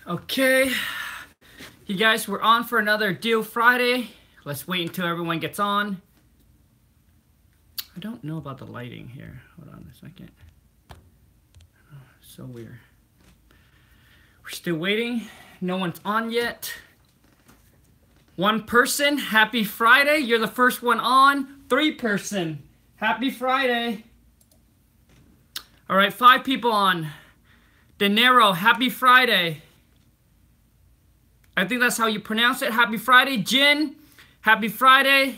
Okay, you guys, we're on for another Deal Friday. Let's wait until everyone gets on. I don't know about the lighting here. Hold on a second. Oh, so weird. We're still waiting. No one's on yet. One person, happy Friday. You're the first one on. 3 person, happy Friday. All right, 5 people on. De Niro, happy Friday. I think that's how you pronounce it. Happy Friday. Jin, happy Friday.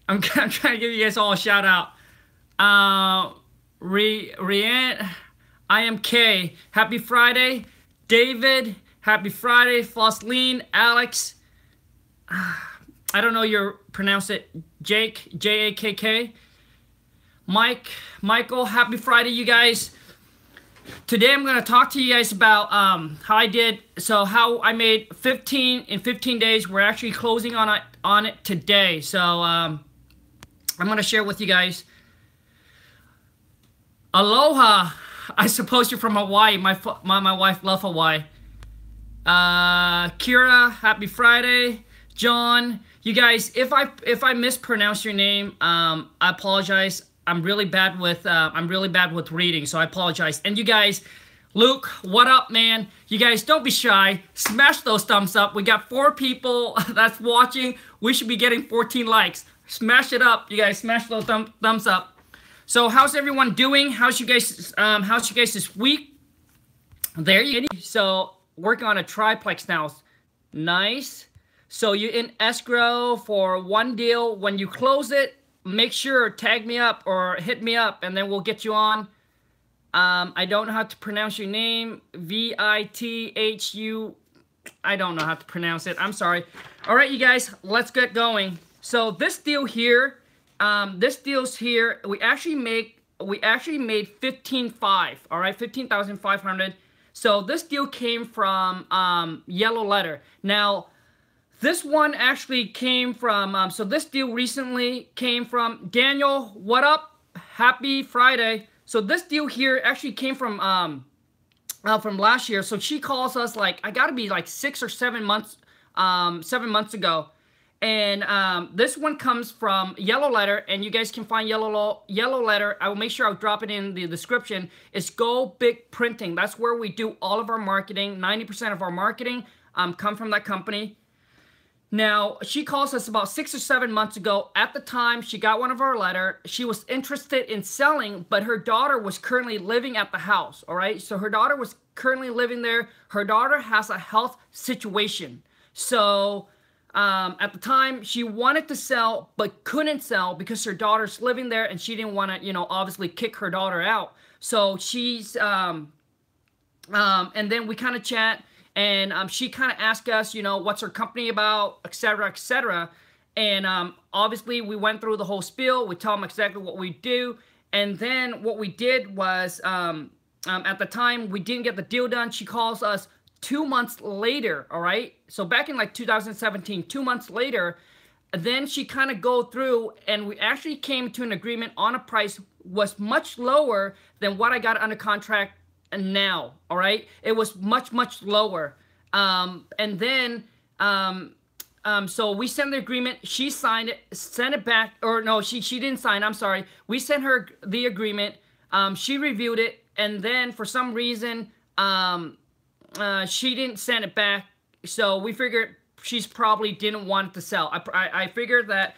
I'm trying to give you guys all a shout out. Rian, I am K. Happy Friday. David, happy Friday. Flosleen, Alex. I don't know your pronounce it. Jake, Jakk. Mike, Michael, happy Friday, you guys. Today I'm going to talk to you guys about how I made 15 days. We're actually closing on it today. So I'm going to share with you guys. Aloha. I suppose you're from Hawaii. My wife loves Hawaii. Kira, happy Friday. John, you guys, if I mispronounce your name, I apologize. I'm really bad with reading, so I apologize. And you guys, Luke, what up, man? You guys, don't be shy. Smash those thumbs up. We got 4 people that's watching. We should be getting 14 likes. Smash it up, you guys. Smash those thumbs up. So, how's everyone doing? How's you guys this week? There you go. So, working on a triplex now. Nice. So, you're in escrow for 1 deal. When you close it, make sure tag me up or hit me up, and then we'll get you on. I don't know how to pronounce your name. Vithu. I don't know how to pronounce it. I'm sorry. All right, you guys, let's get going. So this deal here, we actually made 15.5. All right, 15,500. So this deal came from Yellow Letter. Now, this one actually came from, so this deal recently came from Daniel. What up? Happy Friday. So this deal here actually came from last year. So she calls us like, I gotta be like 6 or 7 months, 7 months ago. And this one comes from Yellow Letter, and you guys can find Yellow Letter. I will make sure I'll drop it in the description. It's Go Big Printing. That's where we do all of our marketing. 90% of our marketing come from that company. Now, she calls us about 6 or 7 months ago. At the time, she got one of our letter. She was interested in selling, but her daughter was currently living at the house, all right? So her daughter was currently living there. Her daughter has a health situation. So at the time, she wanted to sell, but couldn't sell because her daughter's living there, and she didn't want to, obviously kick her daughter out. So she's, and then we kind of chat. And she kind of asked us, what's her company about, etc., etc. And obviously, we went through the whole spiel. We told them exactly what we do. And then what we did was, at the time, we didn't get the deal done. She calls us 2 months later, all right? So back in like 2017, 2 months later, then she kind of go through, and we actually came to an agreement on a price was much lower than what I got under contract now, all right? It was much lower. And then so we sent the agreement. She signed it, sent it back, or no, she didn't sign. I'm sorry. We sent her the agreement. She reviewed it, and then for some reason she didn't send it back. So we figured she's probably didn't want it to sell. I figured that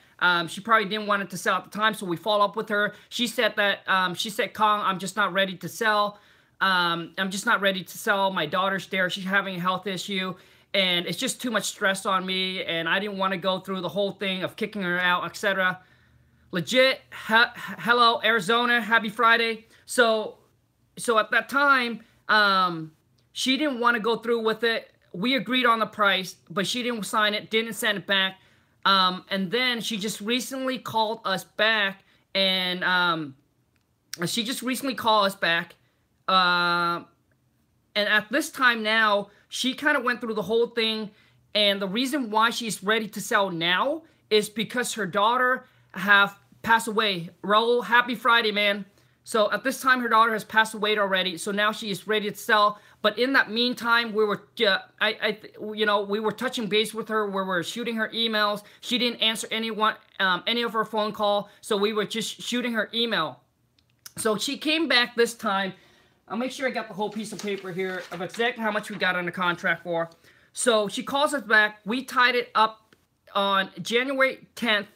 she probably didn't want it to sell at the time. So we follow up with her. She said that Khang, I'm just not ready to sell. I'm just not ready to sell. My daughter's there. She's having a health issue, and it's just too much stress on me, and I didn't want to go through the whole thing of kicking her out, etc. Legit. Hello, Arizona. Happy Friday. So at that time, she didn't want to go through with it. We agreed on the price, but she didn't sign it, didn't send it back. And then she just recently called us back, and and at this time now, she kind of went through the whole thing, and the reason why she's ready to sell now is because her daughter have passed away. Raul, happy Friday, man. So at this time, her daughter has passed away already, so now she is ready to sell. But in that meantime, we were, we were touching base with her. We were shooting her emails. She didn't answer any of her phone call, so we were just shooting her email. So she came back this time. I'll make sure I got the whole piece of paper here of exactly how much we got on the contract for. So she calls us back. We tied it up on January 10th,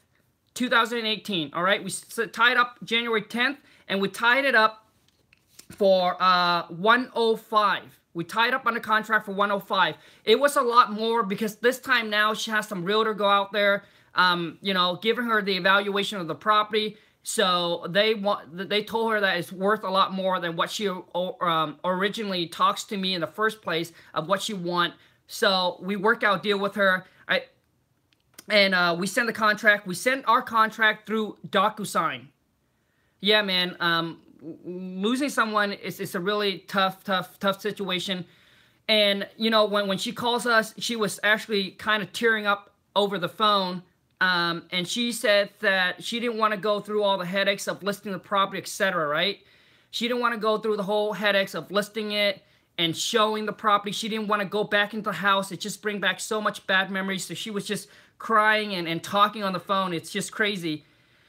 2018. All right, we tied up January 10th, and we tied it up for 105. We tied up on the contract for 105. It was a lot more because this time now she has some realtor go out there, giving her the evaluation of the property. So they told her that it's worth a lot more than what she originally talks to me in the first place of what she want. So we work out a deal with her. We send the contract. We sent our contract through DocuSign. Yeah, man. Losing someone is a really tough situation. And when she calls us, she was actually kind of tearing up over the phone. And she said that she didn't want to go through all the headaches of listing the property, etc., right? She didn't want to go through the whole headaches of listing it and showing the property. She didn't want to go back into the house. It just brings back so much bad memories. So she was just crying and talking on the phone. It's just crazy.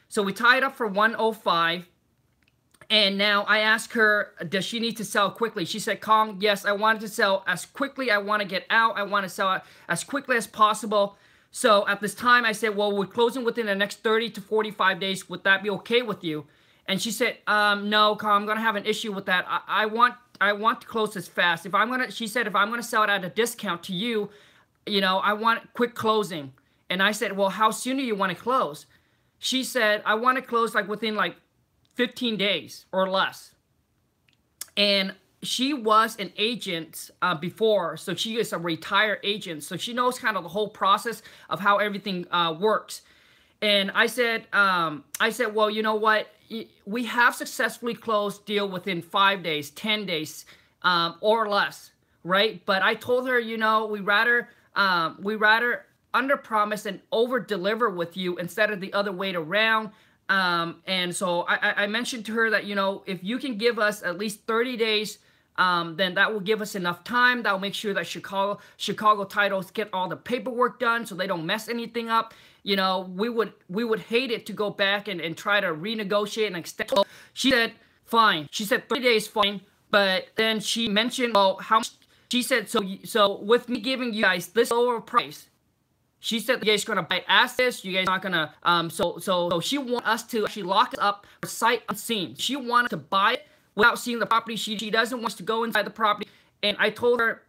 So we tied up for 105. And now I asked her, does she need to sell quickly? She said, Khang, yes, I wanted to sell as quickly. I want to get out. I want to sell it as quickly as possible. So at this time, I said, well, we're closing within the next 30 to 45 days. Would that be okay with you? And she said, no, Khang, I'm going to have an issue with that. I want to close this fast. She said, if I'm going to sell it at a discount to you, I want quick closing. And I said, well, how soon do you want to close? She said, I want to close within 15 days or less. And she was an agent before, so she is a retired agent, so she knows kind of the whole process of how everything works. And I said, well, you know what? We have successfully closed deal within 5 days, 10 days, or less, right? But I told her, we rather under promise and over deliver with you instead of the other way around. And so I mentioned to her that, if you can give us at least 30 days, then that will give us enough time. That will make sure that Chicago titles get all the paperwork done so they don't mess anything up. We would hate it to go back and try to renegotiate and extend. She said, fine. She said 30 days, fine. But then she mentioned, well, how much? She said, so with me giving you guys this lower price, she said you guys are gonna buy assets. You guys are not gonna so she wants us to actually lock it up sight unseen. She wanted to buy it without seeing the property. She doesn't want us to go inside the property. And I told her,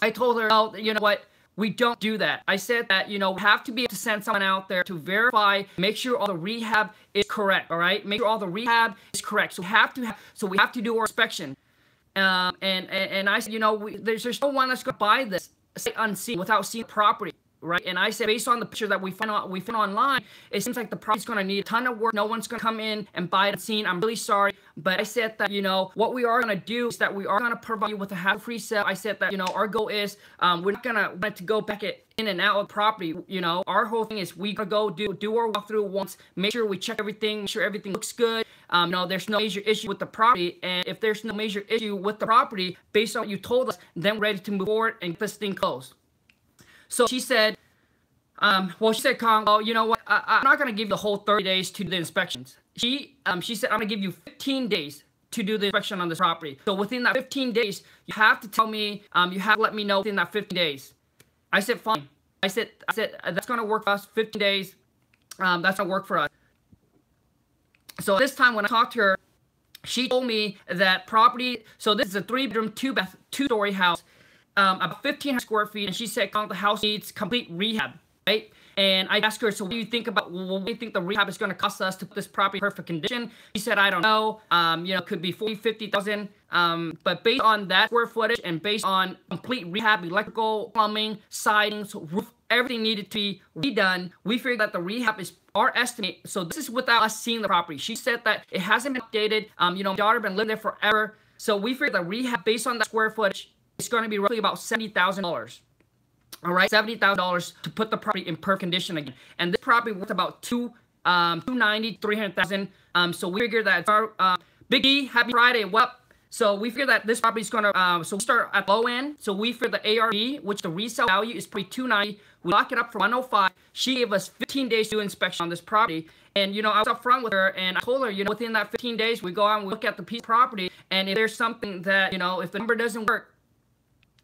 oh, you know what? We don't do that. I said that, we have to be able to send someone out there to verify, make sure all the rehab is correct. All right, make sure all the rehab is correct. So we have to do our inspection. And I said, there's no one that's gonna buy this sight unseen without seeing the property. Right, and I said, based on the picture that we found online, it seems like the property's going to need a ton of work. No one's going to come in and buy it unseen. I'm really sorry, but I said that, what we are going to do is that we are going to provide you with a hassle-free sale. I said that, our goal is we're not going to want to go back in and out of the property. Our whole thing is we going to go do our walkthrough once, make sure we check everything, make sure everything looks good. There's no major issue with the property, and if there's no major issue with the property, based on what you told us, then we're ready to move forward and get this thing closed. So she said, she said, Khang, well, you know what? I'm not going to give you the whole 30 days to do the inspections. She said, I'm going to give you 15 days to do the inspection on this property. So within that 15 days, you have to tell me, you have to let me know within that 15 days. I said, fine. I said, that's going to work for us, 15 days. That's going to work for us. So this time when I talked to her, she told me that property, so this is a 3-bedroom, 2-bath, 2-story house. About 1,500 square feet, and she said, the house needs complete rehab, right? And I asked her, so what do you think about, what do you think the rehab is going to cost us to put this property in perfect condition? She said, I don't know, it could be $40,000, $50,000, but based on that square footage and based on complete rehab, electrical, plumbing, sidings, roof, everything needed to be redone, we figured that the rehab is our estimate. So this is without us seeing the property. She said that it hasn't been updated. My daughter been living there forever. So we figured the rehab based on that square footage, it's going to be roughly about $70,000. All right, $70,000 to put the property in perfect condition again. And this property worth about $290,000, $300,000. So we figured that our Big E, happy Friday. Well, So we figure that this property is going to, so we start at low end. So we figure the ARV, which the resale value is probably $290. We lock it up for $105. She gave us 15 days to do inspection on this property. And, you know, I was up front with her and I told her, you know, within that 15 days, we go out and we look at the piece of property. And if there's something that, you know, if the number doesn't work,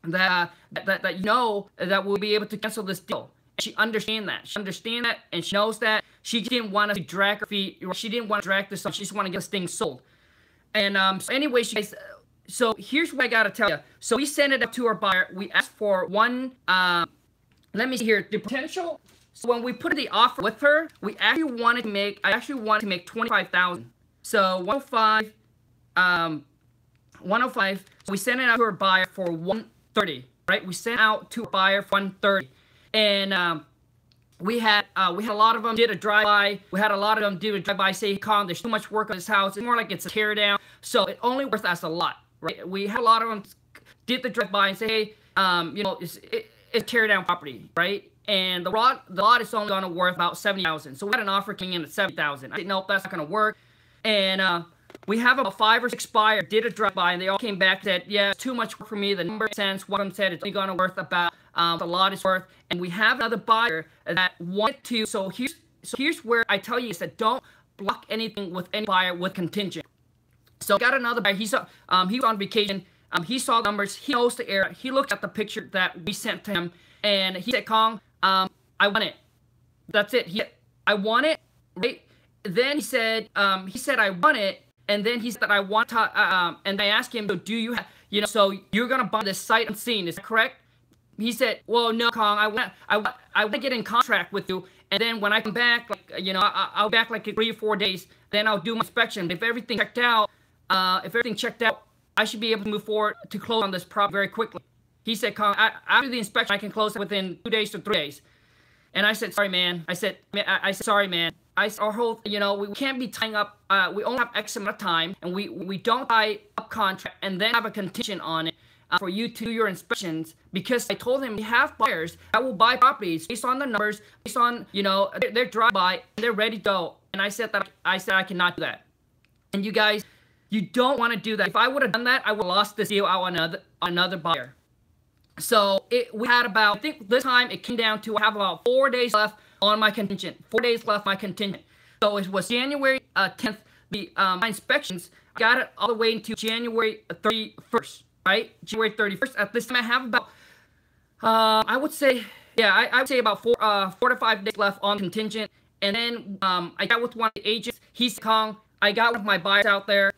that you know, that we'll be able to cancel this deal. And she understands that. She understands that and she knows that. She didn't want to drag her feet. She didn't want to drag this on. She just wanted to get this thing sold. And so anyways, guys, so here's what I got to tell you. So we sent it up to our buyer. We asked for one, let me see here, the potential. So when we put the offer with her, we actually wanted to make, I actually wanted to make $25,000. So 105, 105. So we sent it out to our buyer for 130, right? We sent out to our buyer for 130. And we had a lot of them did a drive-by. We had a lot of them do a drive-by, say, Khang, there's too much work on this house. It's more like it's a tear down. So it only worth us a lot, right? We had a lot of them did the drive-by and say, hey, you know, it's tear down property, right? And the lot is only going to worth about $70,000. So we had an offer coming in at $70,000. I didn't know if that's not going to work. And we have about 5 or 6 buyers did a drive-by, and they all came back and said, yeah, it's too much work for me. The number makes sense. One of them said it's only going to worth about the lot is worth. And we have another buyer that wanted to. So here's where I tell you is that don't block anything with any buyer with contingent. So got another buyer. He was on vacation. He saw the numbers. He knows the area. He looked at the picture that we sent to him, and he said, Khang, I want it. That's it. He said, I want it, right? Then he said, I want it. And then he said, I want to, and I asked him, so do you have, you know, so you're going to buy this sight unseen, is that correct? He said, well, no, Khang, I want to get in contract with you. And then when I come back, like, you know, I'll be back like 3 or 4 days. Then I'll do my inspection. If everything checked out, I should be able to move forward to close on this property very quickly. He said, Khang, after the inspection, I can close it within 2 days to 3 days. And I said, sorry, man. I said, sorry, man. Our whole, you know, we can't be tying up, we only have X amount of time, and we don't tie up contract and then have a contingent on it for you to do your inspections, because I told him we have buyers that will buy properties based on the numbers, based on, you know, their drive-by, and they're ready to go. And I said I cannot do that. And you guys, you don't want to do that. If I would have done that, I would have lost this deal out on another buyer. So we had about, I think this time it came down to I have about 4 days left on my contingent. 4 days left my contingent. So it was January 10th. My inspections got it all the way into January 31st, right? January 31st. At this time I have about, I would say, yeah, I would say about 4 to 5 days left on contingent. And then I got with one of the agents. He said, Khang, I got one of my buyers out there.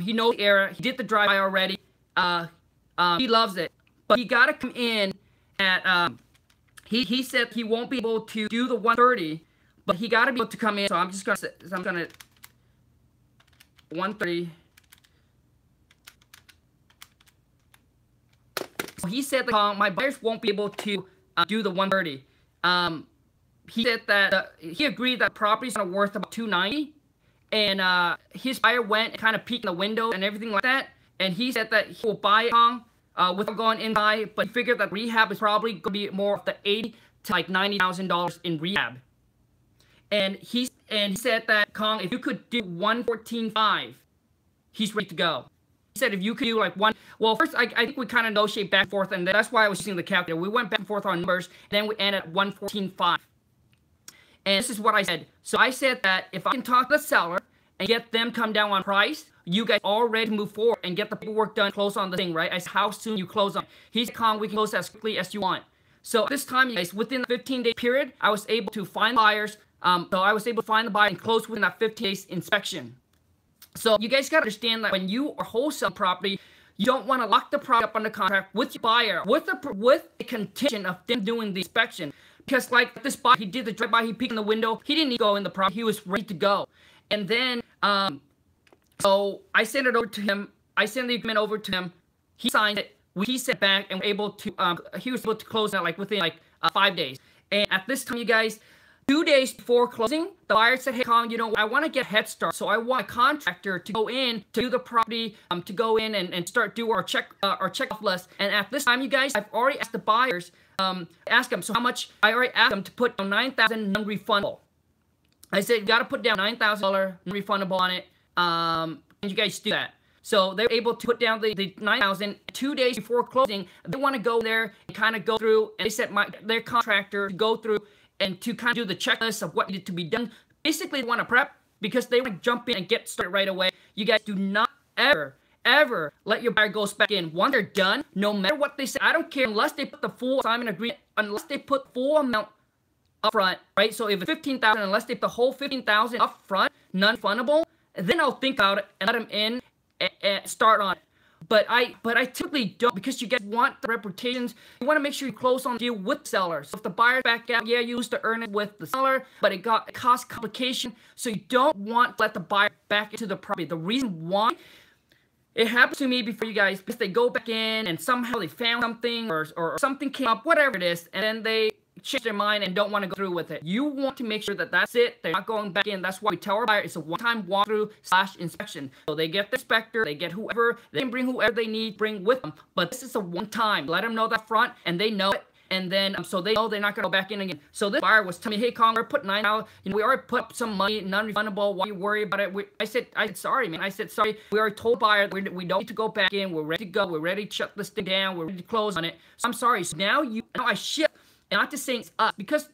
He knows the area. He did the drive-by already. He loves it. But he got to come in at, he said he won't be able to do the 130, but he got to be able to come in. So I'm just going to, 130. So he said that my buyers won't be able to do the 130. He said that he agreed that property's going to worth about 290. And his buyer went and kind of peeked in the window and everything like that. And he said that he will buy it without going in buy, but he figured that rehab is probably going to be more of the $80,000 to like $90,000 in rehab. And he said that, Khang, if you could do 114.5, he's ready to go. He said if you could do like well, first I think we kind of negotiate back and forth, and that's why I was using the calculator. We went back and forth on numbers, and then we ended at 114.5. And this is what I said. So I said that if I can talk to the seller and get them come down on price, you guys are ready to move forward and get the paperwork done, close on the thing, right? I said, how soon you close on? He said, Khang, we can close as quickly as you want. So this time, you guys, within the 15-day period, I was able to find buyers. So I was able to find the buyer and close within that 15 days inspection. So you guys got to understand that when you are wholesale property, you don't want to lock the property up under contract with your buyer, with the contingent of them doing the inspection. Because like this buyer, he did the drive-by, he peeked in the window, he didn't need to go in the property, he was ready to go. And then, so I sent it over to him. I sent the agreement over to him. He signed it. He sent back and he was able to close out like within like 5 days. And at this time, you guys, 2 days before closing, the buyer said, hey, Khang, you know, I want to get a head start. So I want a contractor to go in to do the property, to go in and start do our check off list. And at this time, you guys, I've already asked the buyers, ask them, so how much, I already asked them to put down $9,000 non-refundable. I said, you got to put down $9,000 non-refundable on it. And you guys do that. So they're able to put down the 9,000 2 days before closing. They want to go there and kind of go through, and they set their contractor to go through and to kind of do the checklist of what needed to be done. Basically, they want to prep because they want to jump in and get started right away. You guys do not ever let your buyer go back in. Once they're done, no matter what they say, I don't care unless they put the full assignment agreement, unless they put full amount up front, right? So if it's 15,000, unless they put the whole 15,000 up front, non-refundable, then I'll think about it and let them in and start on it. But I typically don't, because you guys want the reputations. You want to make sure you close on the deal with the seller. So if the buyer back out, yeah, you used to earn it with the seller, but it cost complication. So you don't want to let the buyer back into the property. The reason why it happened to me before, you guys, because they go back in and somehow they found something or something came up, whatever it is, and then they change their mind and don't want to go through with it. You want to make sure that that's it. They're not going back in. That's why we tell our buyer it's a one-time walkthrough / inspection. So they get the inspector, they get whoever, they can bring whoever they need, bring with them. But this is a one-time. Let them know that front, and they know it. And then, so they know they're not going to go back in again. So this buyer was telling me, hey, Khang, we're putting 9 out. You know, we already put up some money, non-refundable. Why you worry about it? I said, sorry, man. I said, sorry. We already told buyer we don't need to go back in. We're ready to go. We're ready to shut this thing down. We're ready to close on it. So I'm sorry. So now I ship. And not just saying it's us, because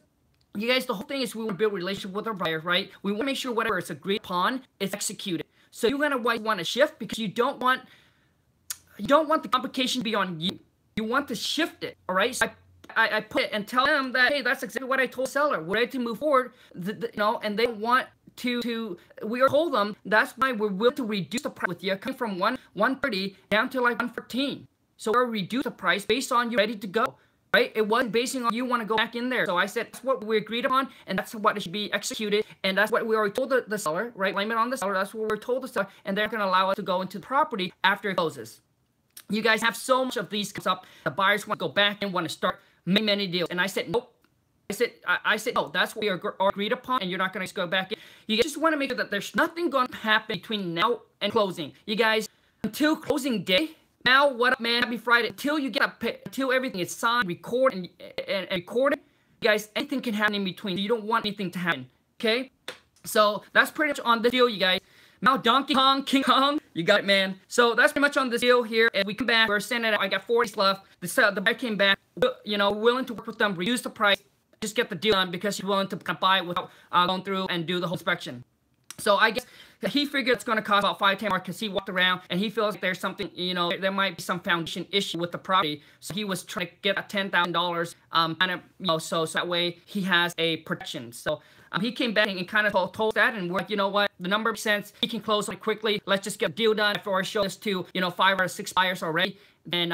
you guys, the whole thing is we want to build a relationship with our buyers, right? We want to make sure whatever is agreed upon is executed. So you're gonna want to shift because you don't want the complication to be on you. You want to shift it, all right? So I put it and tell them that, hey, that's exactly what I told the seller. We're ready to move forward, you know, and they want to we told them that's why we're willing to reduce the price with you, coming from 130 down to like 114. So we're reduce the price based on you ready to go. Right? It wasn't basing on you want to go back in there. So I said that's what we agreed upon, and that's what it should be executed, and that's what we already told the seller, right? Blame it on the seller. That's what we're told the seller, and they're going to allow us to go into the property after it closes. You guys have so much of these comes up. The buyers want to go back and want to start many deals, and I said nope. I said no. That's what we agreed upon, and you're not going to go back in. You guys just want to make sure that there's nothing going to happen between now and closing. You guys, until closing day. Now, what up, man? Happy Friday. Until you get up, until everything is signed, recorded, and recorded, you guys, anything can happen in between. You don't want anything to happen, okay? So that's pretty much on this deal, you guys. Now, Donkey Kong, King Kong, you got it, man. So that's pretty much on this deal here. And we come back, we're sending it. I got 40 left. The buyer came back, you know, willing to work with them, reduce the price, just get the deal done because he's willing to buy it without going through and do the whole inspection. So I guess he figured it's going to cost about $5-10 more because he walked around and he feels like there's something, you know, there might be some foundation issue with the property. So he was trying to get $10,000 kind of, you know, so that way he has a protection. So he came back and kind of told that, and we're like, you know what, the number makes sense. He can close it quickly. Let's just get a deal done before I show this to, you know, 5 or 6 buyers already. And,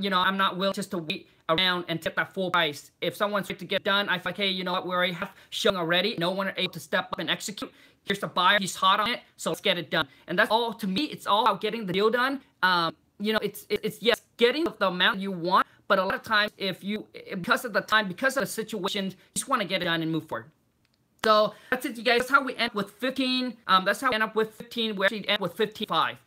you know, I'm not willing just to wait around and take that full price. If someone's ready to get done, I feel like, hey, you know what, we already have shown already. No one are able to step up and execute. Here's the buyer. He's hot on it, so let's get it done. And that's all, to me, it's all about getting the deal done. You know, it's yes, getting the amount you want, but a lot of times, because of the situations, you just want to get it done and move forward. So that's it, you guys. That's how we end with 15. That's how we end up with 15. We actually end with 15.5.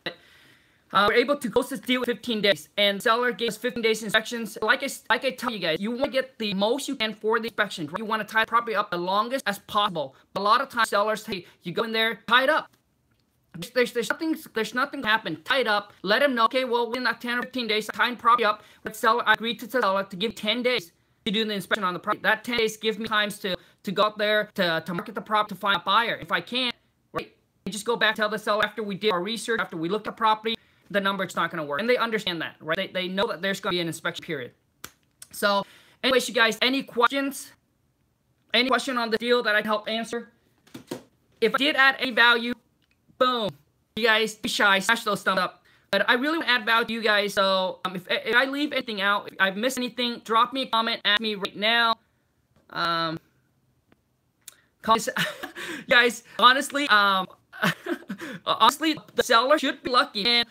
We're able to close this deal in 15 days, and seller gave us 15 days inspections. Like I tell you guys, you want to get the most you can for the inspection. You want to tie the property up the longest as possible. A lot of times, sellers, hey, you go in there, tie it up. There's nothing to happen. Tie it up. Let them know. Okay, well, within that 10 or 15 days, tie the property up. But seller, I agreed to the seller to give 10 days to do the inspection on the property. That 10 days gives me times to go out there to market the property to find a buyer. If I can't, right, I just go back, tell the seller after we did our research, after we looked at the property, the number, it's not going to work. And they understand that, right? They know that there's going to be an inspection period. So, anyways, you guys, any questions? Any question on the deal that I can help answer? If I did add any value, boom. You guys, be shy, smash those thumbs up. But I really want to add value to you guys. So, if I leave anything out, if I've missed anything, drop me a comment, ask me right now. Guys, honestly, honestly, the seller should be lucky. And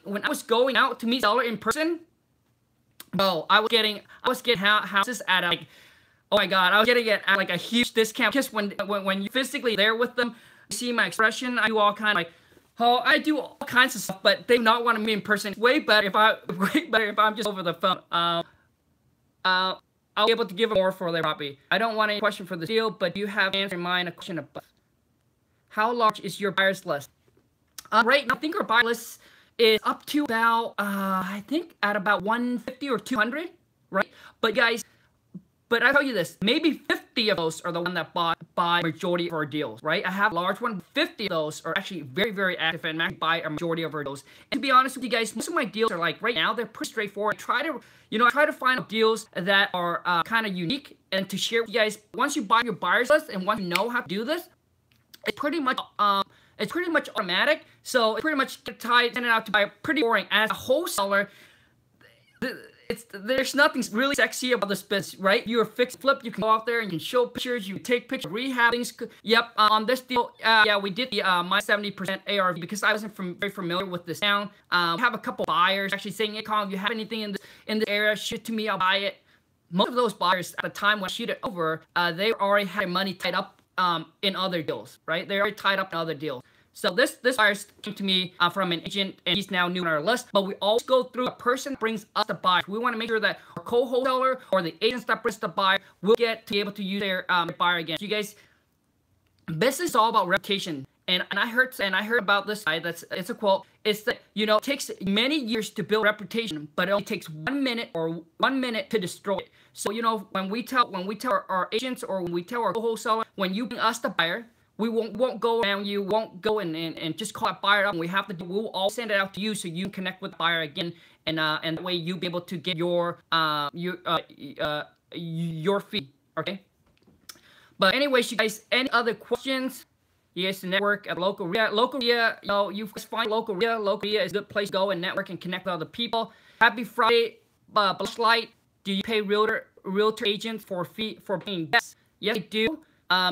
when I was going out to meet seller in person, bro, I was getting houses at like, oh my god, I was getting it at like a huge discount. Just when you're physically there with them, you see my expression. I do all kind of like, oh, I do all kinds of stuff, but they do not want to meet in person. It's way better if I'm just over the phone. I'll be able to give them more for their property. I don't want any question for the deal, but do you have an answer in mind? A question about how large is your buyers list? Right now, I think our buyer list is up to about, I think at about 150 or 200, right? But guys, but I tell you this, maybe 50 of those are the one that buy majority of our deals, right? I have a large one. 50 of those are actually very, very active and actually buy a majority of our deals. And to be honest with you guys, most of my deals are like right now, they're pretty straightforward. I try to find deals that are kind of unique and to share with you guys. Once you buy your buyers list and once you know how to do this, it's pretty much automatic. So it's pretty much send it out to buy pretty boring. As a wholesaler, there's nothing really sexy about this business, right? You're fix flip, you can go out there and you can show pictures, you take pictures, rehab things. Yep, on this deal, yeah, we did the my 70% ARV because I wasn't very familiar with this town. We have a couple buyers actually saying, hey, Khang, if you have anything in this area, shoot it to me, I'll buy it. Most of those buyers at the time when I shoot it over, they already had money tied up in other deals, right? They already tied up in other deals. So this buyer came to me from an agent, and he's now new on our list. But we always go through a person that brings us the buyer. We want to make sure that our co-wholesaler or the agents that brings the buyer will get to be able to use their buyer again. You guys, business is all about reputation. And I heard about this guy. It's a quote. It's that it takes many years to build reputation, but it only takes 1 minute or 1 minute to destroy it. So when we tell our agents or when we tell our co-wholesaler, when you bring us the buyer, we won't go around you, won't go and just call that buyer up. We'll all send it out to you so you can connect with the buyer again, and that way you'll be able to get your fee. Okay. But anyways, you guys, any other questions? You guys network at local area. You find local area. Local area is a good place to go and network and connect with other people. Happy Friday, Blushlight. Do you pay realtor agents for paying guests? Yes, I do.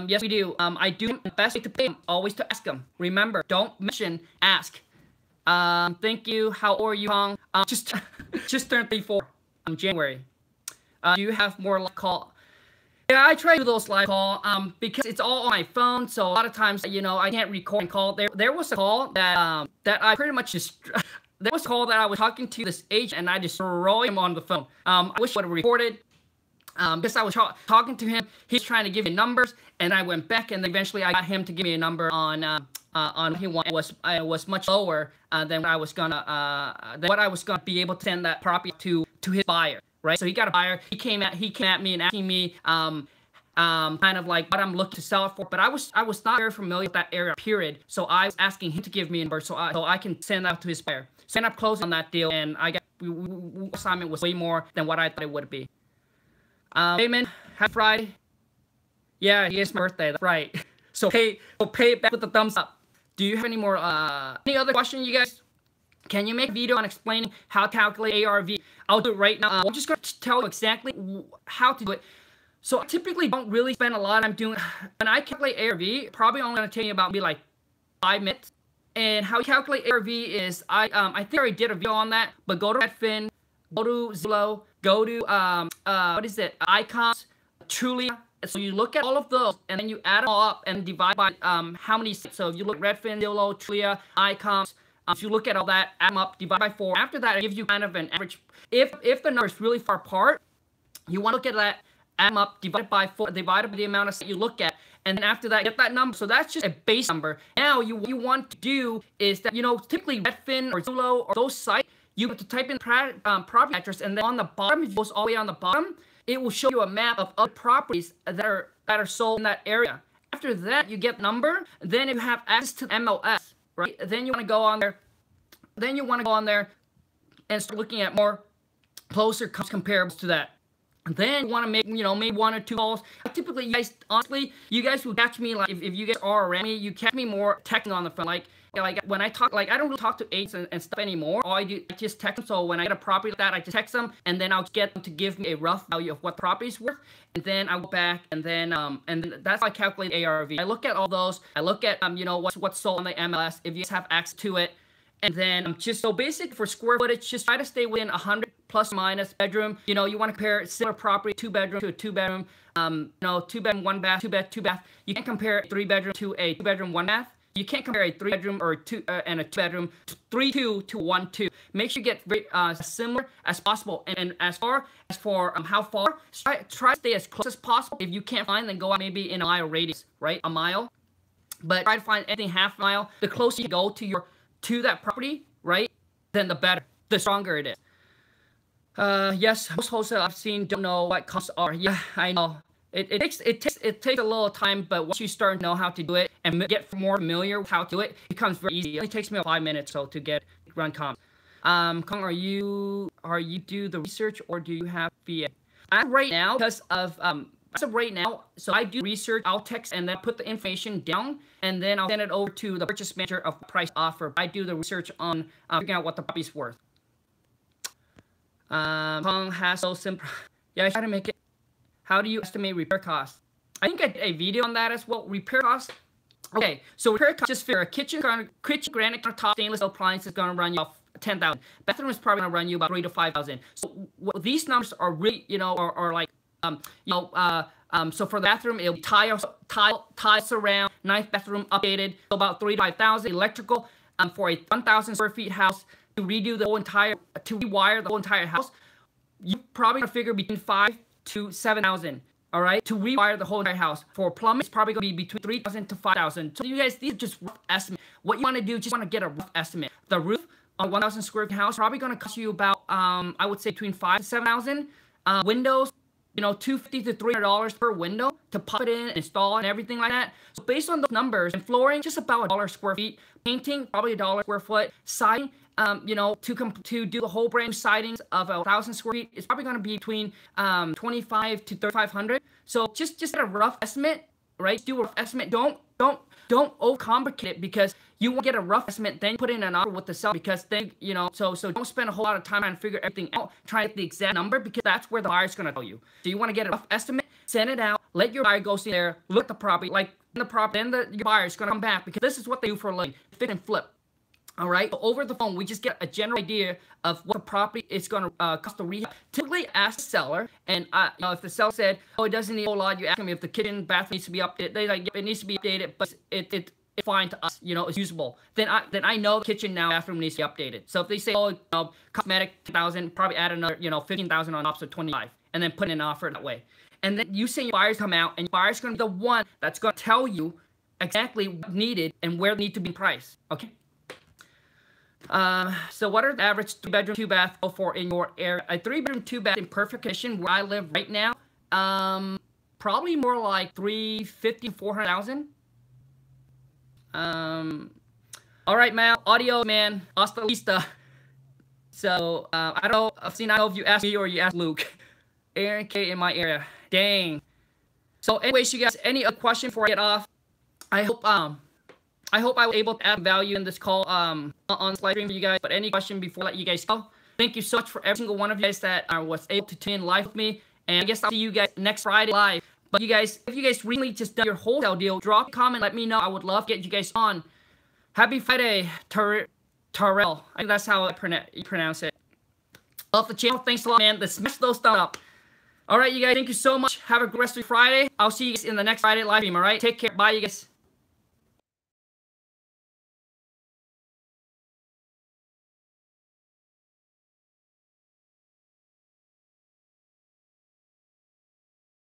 Yes, we do. I do. The best way to pay them, always to ask them. Remember, don't mention, ask. Thank you. How old are you, Khang? Just turned 34. January. Do you have more live call? Yeah, I try to do those live call. Because it's all on my phone, so a lot of times, I can't record and call. There was a call that I pretty much just. There was a call that I was talking to this agent, and I destroyed him on the phone. I wish I would have recorded. Because I was talking to him, he's trying to give me numbers, and I went back, and eventually I got him to give me a number on what he wanted. It was much lower than what I was gonna be able to send that property to his buyer, right? So he got a buyer. He came at me and asking me kind of like what I'm looking to sell it for, but I was not very familiar with that area, period. So I was asking him to give me a number so I can send that to his buyer. So I ended up closing on that deal, and assignment was way more than what I thought it would be. Payment, happy Friday. Yeah, it's my birthday, that's right. So pay it back with the thumbs up. Do you have any more, any other questions, you guys? Can you make a video on explaining how to calculate ARV? I'll do it right now. I'm just going to tell you exactly how to do it. So I typically don't really spend a lot of time doing, when I calculate ARV, probably only going to take you about maybe like 5 minutes. And how you calculate ARV is, I think I already did a video on that, but go to Redfin, go to Zillow, go to, what is it, Icons, Trulia. So you look at all of those, and then you add them all up and divide by how many sites. So if you look at Redfin, Zillow, Trulia, Icons, if you look at all that, add them up, divide by 4. After that, it gives you kind of an average. If the number is really far apart, you want to look at that, add them up, divide by 4, divided by the amount of sites you look at. And then after that, get that number. So that's just a base number. Now, what you want to do is that, typically Redfin or Zillow or those sites, you have to type in property address, and then on the bottom, if it goes all the way on the bottom, it will show you a map of other properties that are sold in that area. After that, you get number. Then if you have access to MLS, right? Then you want to go on there. Then you want to go on there and start looking at more closer comparables to that. Then you want to make, maybe 1 or 2 calls. Typically, you guys, honestly, you guys will catch me, like, if you guys are around me, you catch me more texting on the phone. Like when I talk, like, I don't really talk to agents and stuff anymore. All I do, I just text them. So when I get a property like that, I just text them, and then I'll get them to give me a rough value of what the property is worth. And then I'll go back, and then that's how I calculate ARV. I look at all those. I look at, what's sold on the MLS, if you guys have access to it. And then so basic for square footage, just try to stay within 100 plus minus bedroom. You want to compare similar property, 2-bedroom to a 2-bedroom. 2-bedroom, 1-bath, 2-bath. You can't compare a 3-bedroom to a 2-bedroom, 1-bath. You can't compare a 3-bedroom or and a 2-bedroom, 3-2 to 1-2. Make sure you get very similar as possible. And as far as for how far, try to stay as close as possible. If you can't find, then go out maybe in a mile radius, right? A mile. But try to find anything half mile. The closer you go to that property, right? then the better, the stronger it is. Yes, most wholesale I've seen don't know what costs are. Yeah, I know. It takes a little time, but once you start to know how to do it and get more familiar with how to do it, it becomes very easy. It only takes me about 5 minutes so to run comps. Khang, are you do the research or do you have VA? Right now, because of as of right now, so I do research. I'll text and then put the information down, and then I'll send it over to the purchase manager of price offer. I do the research on figuring out what the property's worth. Khang has so simple. Yeah, I try to make it. How do you estimate repair costs? I think I did a video on that as well. Repair costs. Okay, so repair costs, just figure a kitchen granite countertop stainless appliance is going to run you off 10,000. Bathroom is probably going to run you about 3,000 to 5,000. So these numbers are really, are like, so for the bathroom, it'll be tile surround, ninth bathroom updated, so about 3,000 to 5,000. Electrical, for a 1,000 square feet house to rewire the whole entire house, you probably gonna figure between 5,000 to 7,000. All right, to rewire the whole entire house. For plumbing, it's probably gonna be between 3,000 to 5,000. So you guys, these are just rough estimates. What you want to do, just want to get a rough estimate. The roof on 1,000 square feet house probably gonna cost you about I would say between 5,000 to 7,000. Windows, $250 to $300 per window to pop it in, install and everything like that. So based on those numbers, and flooring just about $1 square feet. Painting probably $1 square foot. Siding, to do the whole brand sidings of 1,000 square feet, it's probably going to be between 2,500 to 3,500. So just get a rough estimate, right? Do a rough estimate. Don't overcomplicate it, because you won't get a rough estimate, then put in an offer with the seller, because then, so don't spend a whole lot of time trying to figure everything out, trying to get the exact number, because that's where the buyer's going to tell you. So you want to get a rough estimate, send it out, let your buyer go see there, look at the property, then your buyer's going to come back, because this is what they do for a living, fit and flip. All right, so over the phone, we just get a general idea of what the property is going to cost to rehab. Typically, ask the seller, and if the seller said, "Oh, it doesn't need a whole lot," you ask them if the kitchen, bathroom needs to be updated. They like, it needs to be updated, but it's fine to us. It's usable. Then I know the kitchen now, bathroom needs to be updated. So if they say, "Oh, cosmetic 2,000," probably add another 15,000 on top, so 25, and then put in an offer that way. And then you say your buyers come out, and your buyer's going to be the one that's going to tell you exactly what's needed and where they need to be priced. Okay. So what are the average 3-bedroom, 2-bath go for in your area? A 3-bedroom, 2-bath in perfect condition where I live right now, probably more like 350, 400,000. All right, Mal, audio, man, hasta la vista. So, I don't know if you asked me or you asked Luke. Aaron K in my area. Dang. So anyways, you guys, any other question before I get off? I hope I was able to add value in this call on this live stream for you guys. But any question before I let you guys go? Thank you so much for every single one of you guys that was able to tune in live with me. And I guess I'll see you guys next Friday live. But you guys, if you guys recently just done your wholesale deal, drop a comment, let me know. I would love to get you guys on. Happy Friday, Terrell. I think that's how you pronounce it. Love the channel. Thanks a lot, man. Let's smash those thumbs up. All right, you guys. Thank you so much. Have a great rest of your Friday. I'll see you guys in the next Friday live stream. All right. Take care. Bye, you guys.